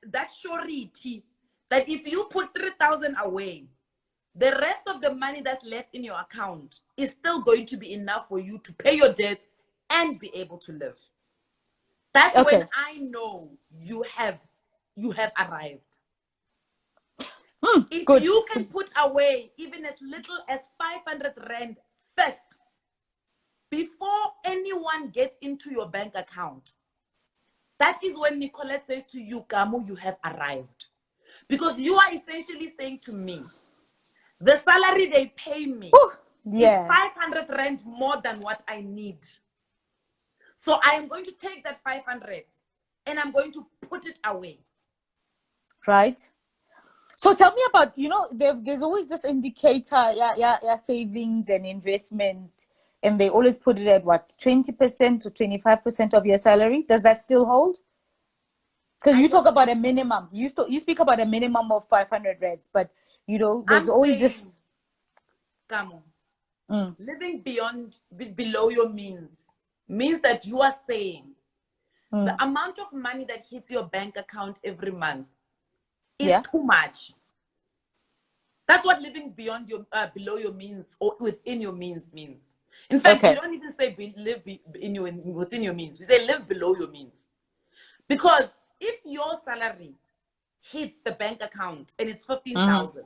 S2: That surety that if you put 3,000 away, the rest of the money that's left in your account is still going to be enough for you to pay your debts and be able to live. That's when I know you have arrived. If you can put away even as little as 500 Rand first, before anyone gets into your bank account, that is when Nicolette says to you, Kamo, you have arrived. Because you are essentially saying to me, the salary they pay me is 500 Rand more than what I need. So I am going to take that 500 and I'm going to put it away.
S1: Right. So tell me about, you know, there's always this indicator, savings and investment, and they always put it at what, 20% to 25% of your salary. Does that still hold? Because you talk about a minimum. You speak about a minimum of 500 Rands, but you know, there's always this.
S2: Kamo, living below your means that you are saying the amount of money that hits your bank account every month is too much. That's what living beyond your below your means or within your means means. In fact, we don't even say within your means. We say live below your means. Because if your salary hits the bank account and it's 15,000,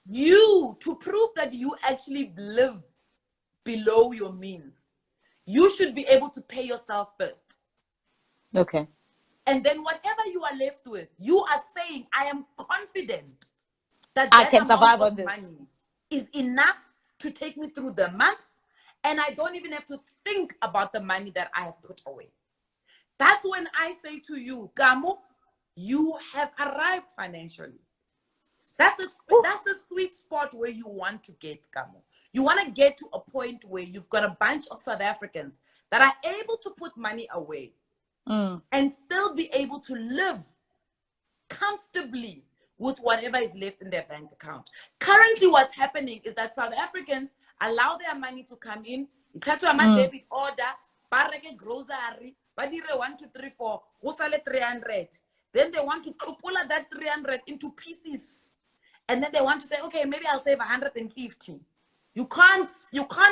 S2: you, to prove that you actually live below your means, you should be able to pay yourself first.
S1: Okay.
S2: And then whatever you are left with, you are saying, I am confident that
S1: I can survive on this.
S2: Money is enough to take me through the month, and I don't even have to think about the money that I have put away. That's when I say to you, Kamo, you have arrived financially. That's the sweet spot where you want to get, Kamo. You want to get to a point where you've got a bunch of South Africans that are able to put money away and still be able to live comfortably with whatever is left in their bank account. Currently, what's happening is that South Africans allow their money to come in, debit order, barrage grocery, badire 1, 2, 3, 4, 300. Then they want to pull that 300 into pieces. And then they want to say, okay, maybe I'll save 150. You can't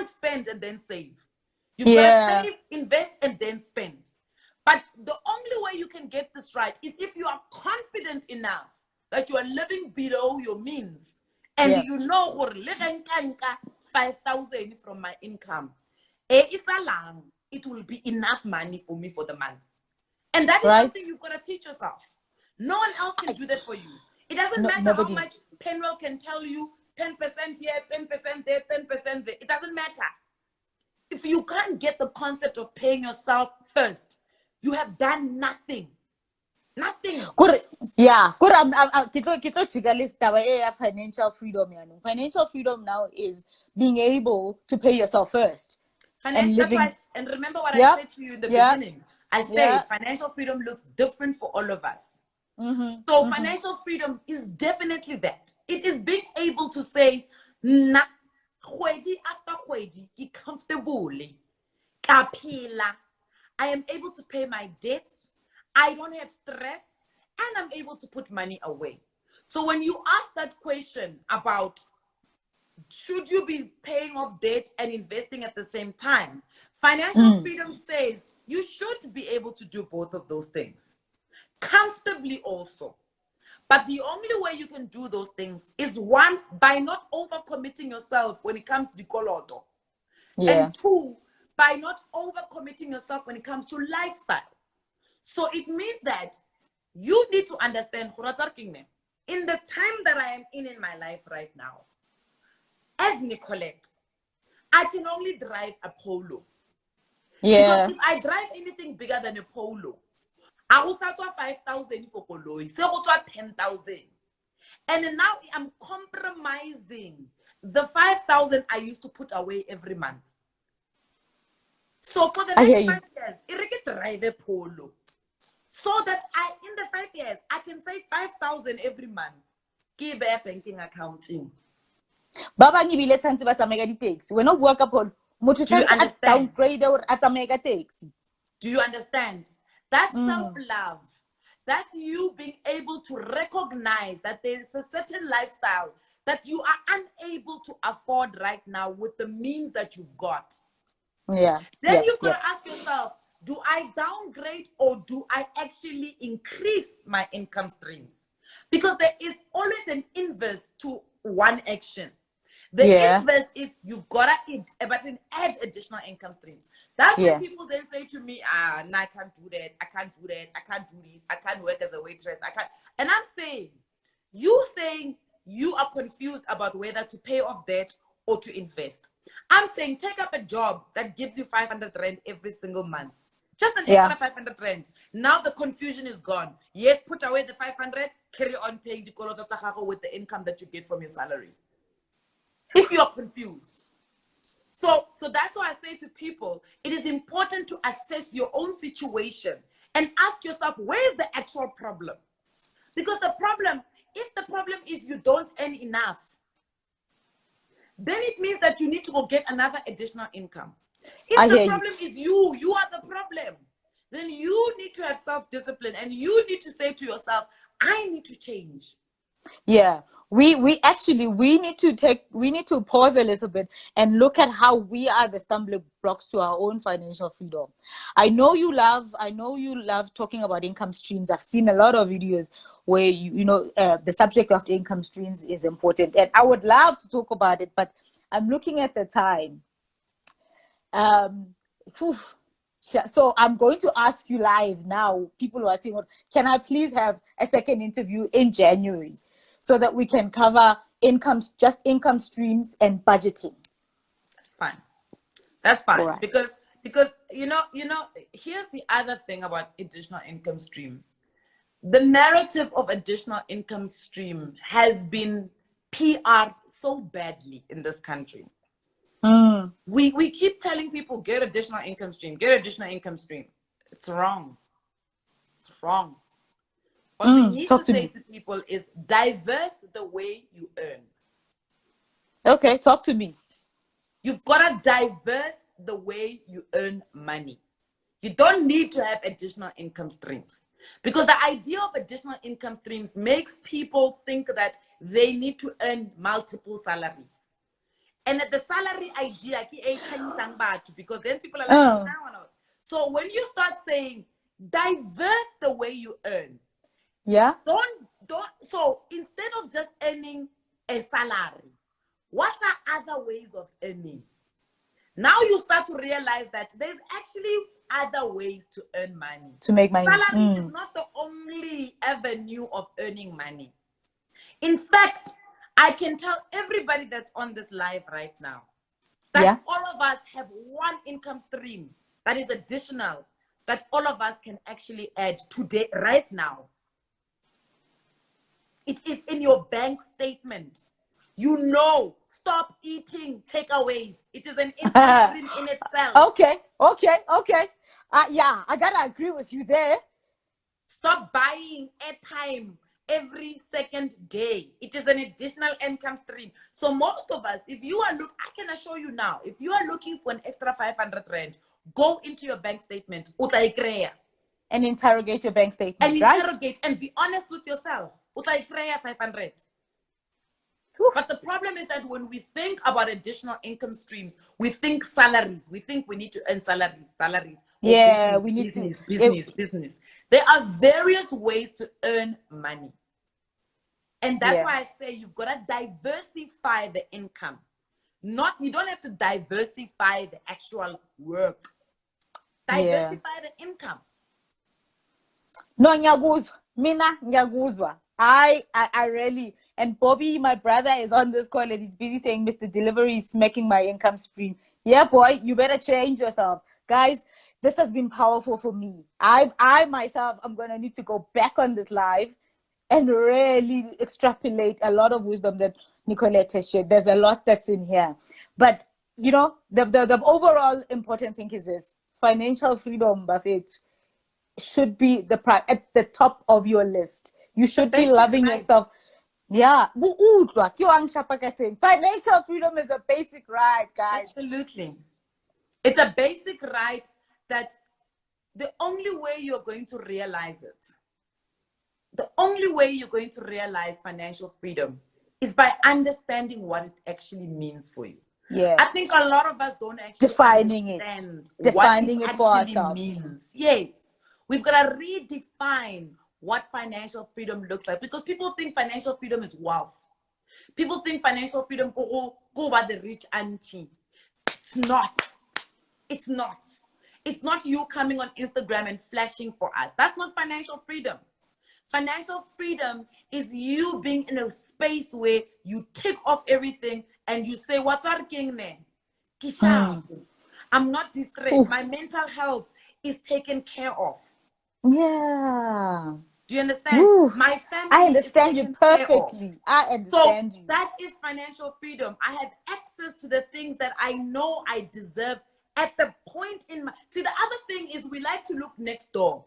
S2: spend and then save. You've got to save, invest, and then spend. But the only way you can get this right is if you are confident enough that you are living below your means. And you know, 5,000 from my income, it will be enough money for me for the month. And that is something you've got to teach yourself. No one else can do that for you. It doesn't matter how much Penwell can tell you, 10% here, 10% there, 10% there. It doesn't matter. If you can't get the concept of paying yourself first, you have done nothing. Nothing.
S1: Good. Yeah. Good. Financial freedom. Financial freedom now is being able to pay yourself first and
S2: That's
S1: living.
S2: why, and remember what I
S1: Yeah.
S2: said to you in the
S1: Yeah.
S2: beginning. I
S1: Yeah.
S2: said financial freedom looks different for all of us.
S1: Mm-hmm.
S2: So
S1: Mm-hmm.
S2: financial freedom is definitely that. It is being able to say, na kgwedi after kgwedi, ke comfortably, ka phela. I am able to pay my debts. I don't have stress, and I'm able to put money away. So when you ask that question about should you be paying off debt and investing at the same time, financial freedom says you should be able to do both of those things comfortably also. But the only way you can do those things is one, by not overcommitting yourself when it comes to koloto.
S1: Yeah.
S2: And two, by not overcommitting yourself when it comes to lifestyle. So it means that you need to understand, in the time that I am in my life right now, as Nicolette, I can only drive a Polo.
S1: Yeah.
S2: Because if I drive anything bigger than a Polo, I will start 5,000 for Koloi, say 10,000. And now I'm compromising the 5,000 I used to put away every month. So for the next 5 years, I can drive a Polo. So that in the 5 years, I can save 5,000 every month. Keep a banking accounting.
S1: Baba ngibile tsanti ba tsamega di-taxi. We're not work upon.
S2: Do you understand?
S1: Downgrade or at tsamega taxi.
S2: Do you understand? That's self-love. That's you being able to recognize that there's a certain lifestyle that you are unable to afford right now with the means that you've got.
S1: Yeah.
S2: Then you've got to ask yourself, do I downgrade or do I actually increase my income streams? Because there is always an inverse to one action. The inverse is you've got to add additional income streams. That's when people then say to me, no, I can't do that. I can't do that. I can't do this. I can't work as a waitress. I can't. And I'm saying you are confused about whether to pay off debt or to invest. I'm saying take up a job that gives you 500 rand every single month. Just an extra 500 rand. Now the confusion is gone. Yes, put away the 500, carry on paying the koloto with the income that you get from your salary. If you're confused. So that's why I say to people, it is important to assess your own situation and ask yourself, where is the actual problem? Because if the problem is you don't earn enough, then it means that you need to go get another additional income. If the problem is you are the problem, then you need to have self-discipline and you need to say to yourself, I need to change.
S1: Yeah, we need to pause a little bit and look at how we are the stumbling blocks to our own financial freedom. I know you love talking about income streams. I've seen a lot of videos where the subject of income streams is important, and I would love to talk about it, but I'm looking at the time. So I'm going to ask you live now, people watching, can I please have a second interview in January so that we can cover income streams and budgeting?
S2: That's fine. Right. Because here's the other thing about additional income stream. The narrative of additional income stream has been PR so badly in this country. We keep telling people, get additional income stream, get additional income stream. It's wrong. It's wrong. What we need to say to people is diverse the way you earn.
S1: Okay, talk to me.
S2: You've got to diverse the way you earn money. You don't need to have additional income streams. Because the idea of additional income streams makes people think that they need to earn multiple salaries. And the salary idea, because then people are like, so when you start saying diverse the way you earn, so instead of just earning a salary, what are other ways of earning? Now you start to realize that there's actually other ways to earn money.
S1: To make money.
S2: Salary is not the only avenue of earning money. In fact, I can tell everybody that's on this live right now that all of us have one income stream that is additional that all of us can actually add today, right now. It is in your bank statement. You know, stop eating takeaways. It is an income stream in itself.
S1: Okay. Yeah, I gotta agree with you there.
S2: Stop buying airtime every second day. It is an additional income stream. So most of us, if you are I can assure you now, if you are looking for an extra 500 rand, go into your bank statement.
S1: And interrogate your bank statement,
S2: and
S1: right?
S2: interrogate and be honest with yourself. 500. But the problem is that when we think about additional income streams, we think salaries. We think we need to earn salaries.
S1: Yeah,
S2: business,
S1: we need
S2: business. There are various ways to earn money. And that's why I say you've got to diversify the income. You don't have to diversify the actual work. Diversify the income.
S1: No, nyaguzwa. I really, and Bobby, my brother, is on this call and he's busy saying, Mr. Delivery is smacking my income stream. Yeah, boy, you better change yourself. Guys, this has been powerful for me. I myself, I'm going to need to go back on this live and really extrapolate a lot of wisdom that Nicolette has shared. There's a lot that's in here. But, you know, the overall important thing is this. Financial freedom, Buffett, should be at the top of your list. You should be loving yourself. Yeah. Financial freedom is a basic right, guys.
S2: Absolutely. It's a basic right that the only way you're going to realize it, the only way you're going to realize financial freedom is by understanding what it actually means for you.
S1: Yeah.
S2: I think a lot of us don't actually understand what it actually means. Yes. We've got to redefine what financial freedom looks like, because people think financial freedom is wealth. People think financial freedom go by the rich auntie. It's not. It's not. It's not you coming on Instagram and flashing for us. That's not financial freedom. Financial freedom is you being in a space where you tick off everything and you say, what's our king there? I'm not distressed. My mental health is taken care of.
S1: Yeah.
S2: Do you understand? My family.
S1: I understand you perfectly. I understand you.
S2: That is financial freedom. I have access to the things that I know I deserve at the point in my. See, the other thing is we like to look next door.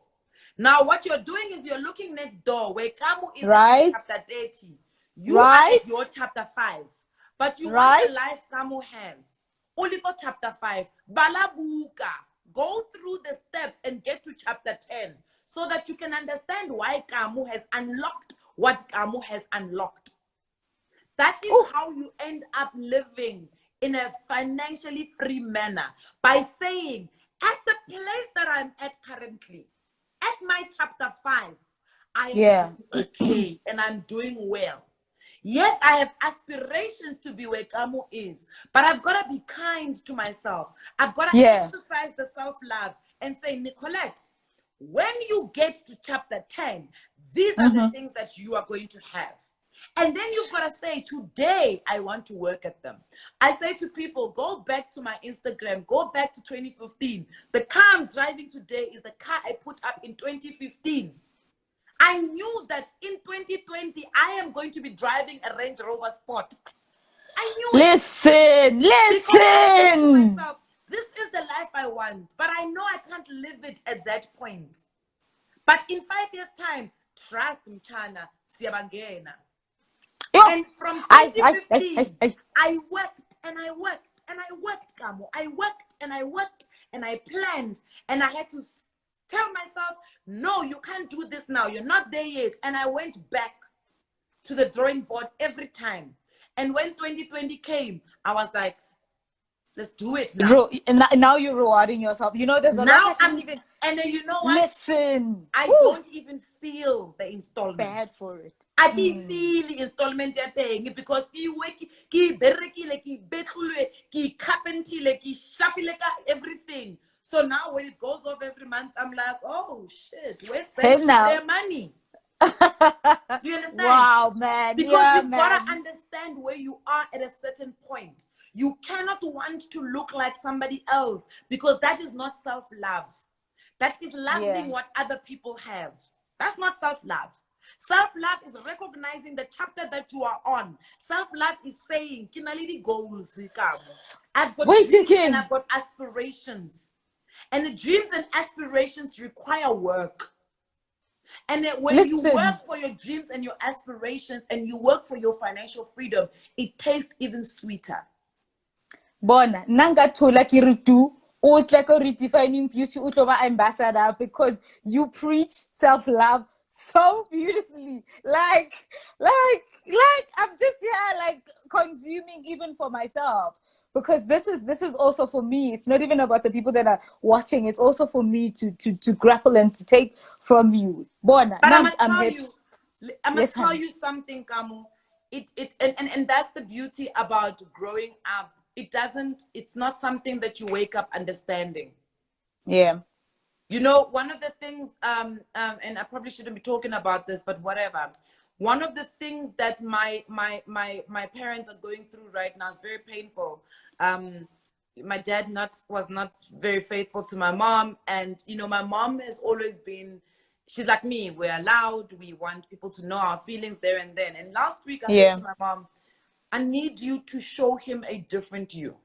S2: Now, what you're doing is you're looking next door where Kamo is at chapter 30. You are at your chapter 5. But you want the life Kamo has. Only go chapter 5. Balabuka. Go through the steps and get to chapter 10 so that you can understand why Kamo has unlocked what Kamo has unlocked. That is how you end up living in a financially free manner, by saying, at the place that I'm at currently, at my chapter 5, I am okay and I'm doing well. Yes, I have aspirations to be where Kamo is, but I've got to be kind to myself. I've got to exercise the self-love and say, Nicolette, when you get to chapter 10, these are the things that you are going to have. And then you've got to say, today, I want to work at them. I say to people, go back to my Instagram, go back to 2015. The car I'm driving today is the car I put up in 2015. I knew that in 2020, I am going to be driving a Range Rover Sport. I knew
S1: Listen.
S2: Because I said to myself, this is the life I want, but I know I can't live it at that point. But in 5 years' time, trust me, Chana, siyabangena. And from 2015, I worked and I worked and I worked, Kamo. I worked and I worked and I planned, and I had to tell myself, no, you can't do this now. You're not there yet. And I went back to the drawing board every time. And when 2020 came, I was like, let's do it now.
S1: Now you're rewarding yourself. You know, there's a lot I can't even.
S2: And then you know what?
S1: Listen.
S2: I don't even feel the installment.
S1: Bad for it.
S2: I didn't feel the installment thing because everything. So now when it goes off every month, I'm like, oh shit, where's their money? Do you understand?
S1: Wow, man.
S2: Because you've got to understand where you are at a certain point. You cannot want to look like somebody else, because that is not self-love. That is loving what other people have. That's not self-love. Self-love is recognizing the chapter that you are on. Self-love is saying, "Kinalidi goals, I've got dreams and I've got aspirations. And the dreams and aspirations require work. And when you work for your dreams and your aspirations and you work for your financial freedom, it tastes even sweeter."
S1: Bona, nanga thola ke re tu o tla ko redefining beauty o tlo ba ambassador, because you preach self-love so beautifully. Like I'm just here like consuming even for myself, because this is also for me. It's not even about the people that are watching. It's also for me to grapple and to take from you. Bona,
S2: but I must tell you something, Kamo. And that's the beauty about growing up. It's not something that you wake up understanding.
S1: Yeah.
S2: You know, one of the things, and I probably shouldn't be talking about this, but whatever. One of the things that my parents are going through right now is very painful. My dad was not very faithful to my mom, and you know, my mom has always been. She's like me. We're loud. We want people to know our feelings there and then. And last week I said to my mom, "I need you to show him a different you.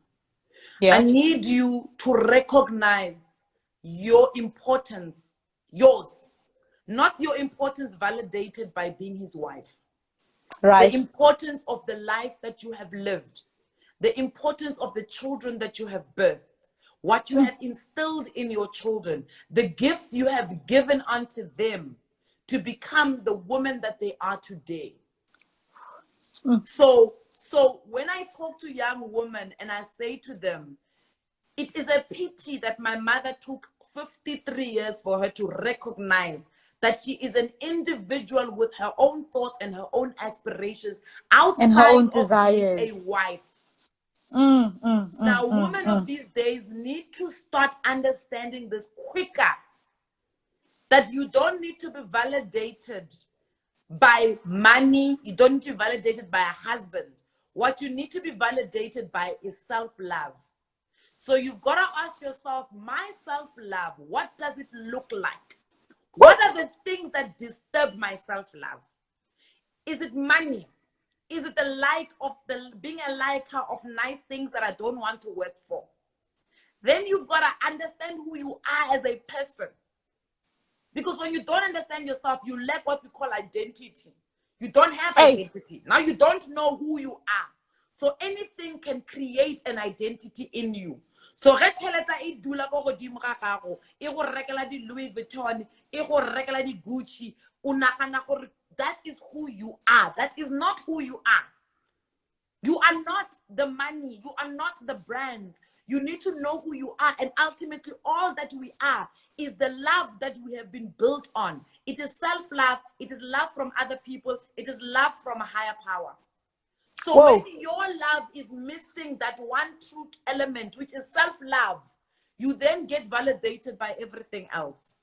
S2: I need you to recognize your importance, yours, not your importance validated by being his wife. Right. The importance of the life that you have lived, the importance of the children that you have birthed, what you have instilled in your children, the gifts you have given unto them to become the woman that they are today." So when I talk to young women and I say to them, it is a pity that my mother took 53 years for her to recognize that she is an individual with her own thoughts and her own aspirations outside and her own desires. Being a wife. Now, women of these days need to start understanding this quicker, that you don't need to be validated by money. You don't need to be validated by a husband. What you need to be validated by is self-love. So you've got to ask yourself, my self-love, what does it look like? What are the things that disturb my self-love? Is it money? Is it being a liker of nice things that I don't want to work for? Then you've got to understand who you are as a person. Because when you don't understand yourself, you lack what we call identity. You don't have identity. Now you don't know who you are. So anything can create an identity in you. So that is who you are. That is not who you are. You are not the money. You are not the brand. You need to know who you are. And ultimately, all that we are is the love that we have been built on. It is self-love. It is love from other people. It is love from a higher power. So when your love is missing that one true element, which is self-love, you then get validated by everything else.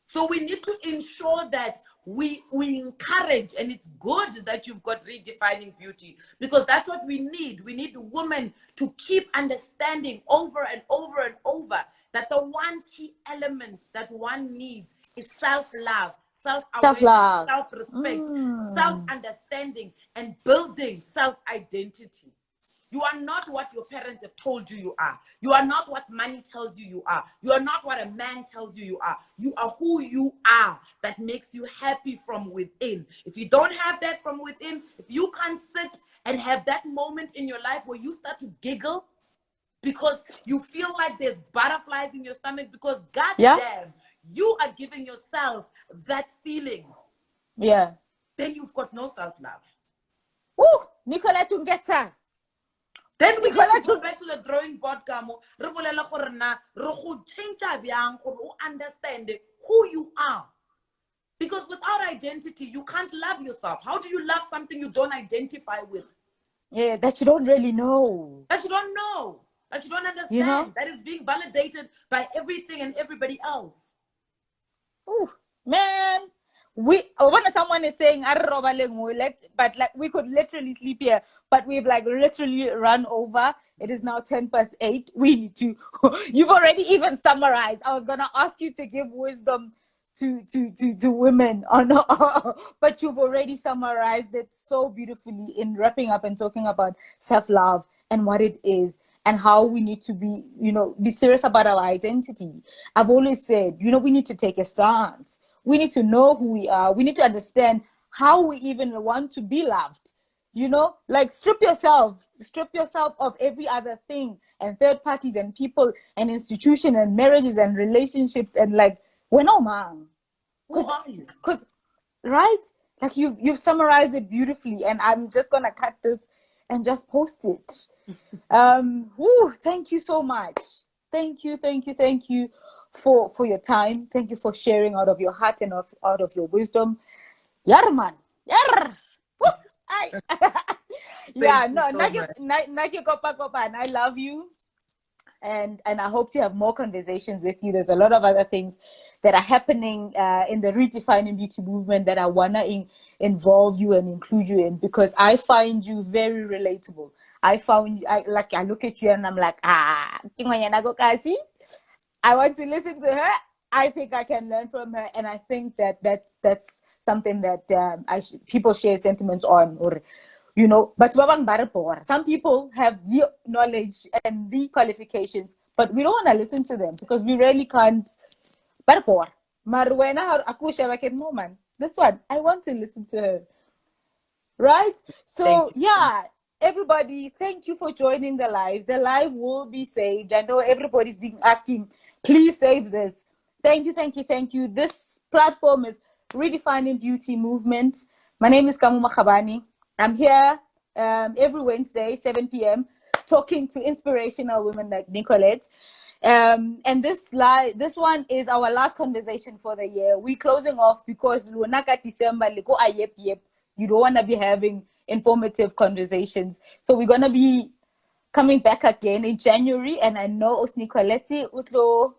S2: So we need to ensure that we encourage, and it's good that you've got Redefining Beauty, because that's what we need. We need women to keep understanding over and over and over that the one key element that one needs is self-love, self-awareness, self-respect, self-understanding, and building self-identity. You are not what your parents have told you are. You are not what money tells you are. You are not what a man tells you are. You are who you are that makes you happy from within. If you don't have that from within, if you can't sit and have that moment in your life where you start to giggle because you feel like there's butterflies in your stomach because goddamn, you are giving yourself that feeling. Yeah. Then you've got no self-love.
S1: Woo! Nicolette Ungeta.
S2: Then we have to go back to the drawing board, Kamo. Understand who you are. Because without identity, you can't love yourself. How do you love something you don't identify with?
S1: Yeah, that you don't really know.
S2: That you don't know. That you don't understand. You know? That is being validated by everything and everybody else.
S1: Oh, man. when someone is saying, but like we could literally sleep here, but we've like literally run over. It is now 8:10. We need to, you've already even summarized. I was going to ask you to give wisdom to women on, but you've already summarized it so beautifully in wrapping up and talking about self-love and what it is and how we need to be, be serious about our identity. I've always said, we need to take a stance. We need to know who we are. We need to understand how we even want to be loved. Like strip yourself of every other thing and third parties and people and institution and marriages and relationships and like, we're no man.
S2: Who are you?
S1: Cause, right? Like you've summarized it beautifully, and I'm just gonna cut this and just post it. Thank you so much. Thank you for your time. Thank you for sharing out of your heart and out of your wisdom. Yar man. Yar. Yeah, no, I love you. And I hope to have more conversations with you. There's a lot of other things that are happening in the Redefining Beauty movement that I want to involve you and include you in, because I find you very relatable. I look at you and I'm like, I want to listen to her. I think I can learn from her. And I think that's something that people share sentiments on, or but some people have the knowledge and the qualifications, but we don't want to listen to them because we really can't. This one, I want to listen to her. Right? So, yeah, everybody, thank you for joining the live. The live will be saved. I know everybody's been asking, please save this. Thank you. This platform is Redefining Beauty Movement. My name is Kamo Magabane. I'm here every Wednesday, 7 p.m., talking to inspirational women like Nicolette. And this one is our last conversation for the year. We're closing off because December, you don't want to be having informative conversations. So we're going to be coming back again in January. And I know Nicolette to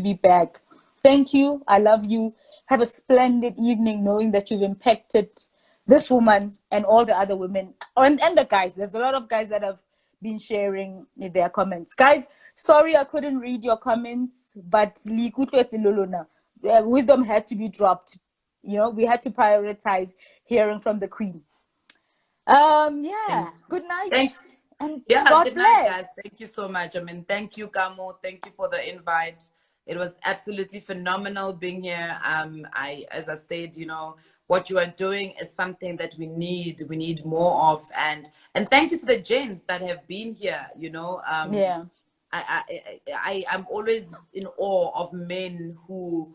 S1: be back. Thank you. I love you. Have a splendid evening knowing that you've impacted this woman and all the other women and the guys. There's a lot of guys that have been sharing their comments. Guys, sorry I couldn't read your comments, but wisdom had to be dropped. We had to prioritize hearing from the queen. Good night.
S2: Thanks.
S1: And
S2: God
S1: good
S2: bless.
S1: Night,
S2: guys. Thank you so much. Thank you, Kamo. Thank you for the invite. It was absolutely phenomenal being here. As I said, what you are doing is something that we need more of, and thank you to the gents that have been here. I'm always in awe of men who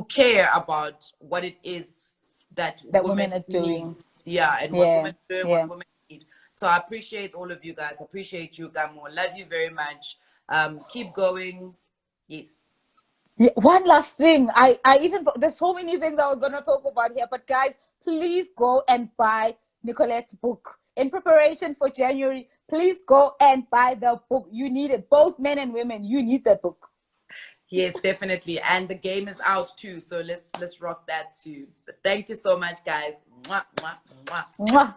S2: care about what it is that
S1: women are doing.
S2: And what women are doing, what women need. So I appreciate all of you guys. I appreciate you, Kamo. Love you very much. Keep going. Yes.
S1: Yeah, one last thing. There's so many things I was gonna talk about here, but guys, please go and buy Nicolette's book in preparation for January. Please go and buy the book. You need it, both men and women. You need that book.
S2: Yes, definitely, and the game is out too. So let's rock that too. But thank you so much, guys. Mwah, mwah, mwah.
S1: Mwah.